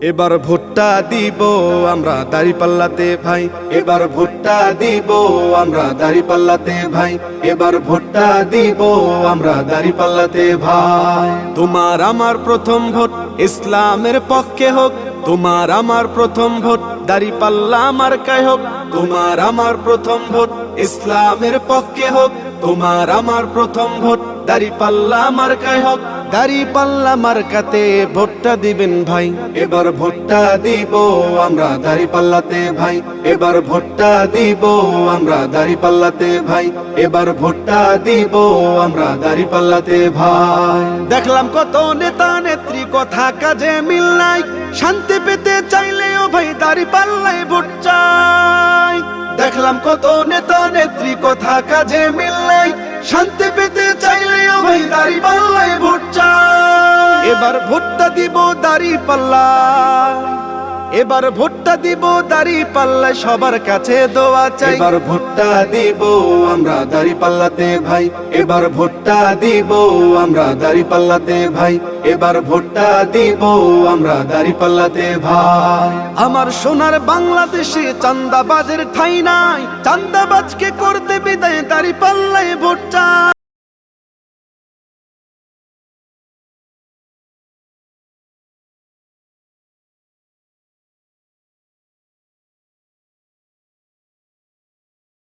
এবার ভোটটা দিব আমরা দাঁড়িপাল্লাতে ভাই, এবার ভোটটা দিব আমরা দাঁড়িপাল্লাতে ভাই, এবার ভোটটা দিব আমরা দাঁড়িপাল্লাতে ভাই। তোমার আমার প্রথম ভোট ইসলামের পক্ষে হোক, তোমার আমার প্রথম ভোট দাঁড়িপাল্লা মার্কায় হোক, তোমার আমার প্রথম ভোট ইসলামের পক্ষে হোক, তোমার আমার প্রথম ভোট দাঁড়িপাল্লা মার্কায় হোক। দাঁড়িপাল্লা মার্কাতে ভোটটা দিবেন ভাই, এবার ভোটটা দিব আমরা দাঁড়িপাল্লাতে ভাই, এবার ভোটটা দিব আমরা দাঁড়িপাল্লাতে ভাই, এবার ভোটটা দিব আমরা দাঁড়িপাল্লাতে ভাই। দেখলাম কত নেতা নেত্রী কথা কাজে মিল নাই, শান্তি পেতে চাইলেও ভাই দাঁড়িপাল্লায় ভোট চাই। দেখলাম কত নেতা নেত্রী কথা কাজে মিল নাই, শান্তি পেতে চাইলেও ভাই দাঁড়িপাল্লায় ভোট চাই। এবার ভোটটা দিব দাঁড়িপাল্লায়, এবার ভোটটা দিব দাঁড়িপাল্লায়, সবার কাছে দোয়া চাই। এবার ভোটটা দিব আমরা দাঁড়িপাল্লাতে ভাই, এবার ভোটটা দিব আমরা দাঁড়িপাল্লাতে ভাই, এবার ভোটটা দিব আমরা দাঁড়িপাল্লাতে ভাই। আমার সোনার বাংলাদেশে চাঁদাবাজের ঠাঁই নাই, চাঁদাবাজকে করতে বিদায় দাঁড়িপাল্লায় ভোট চাই।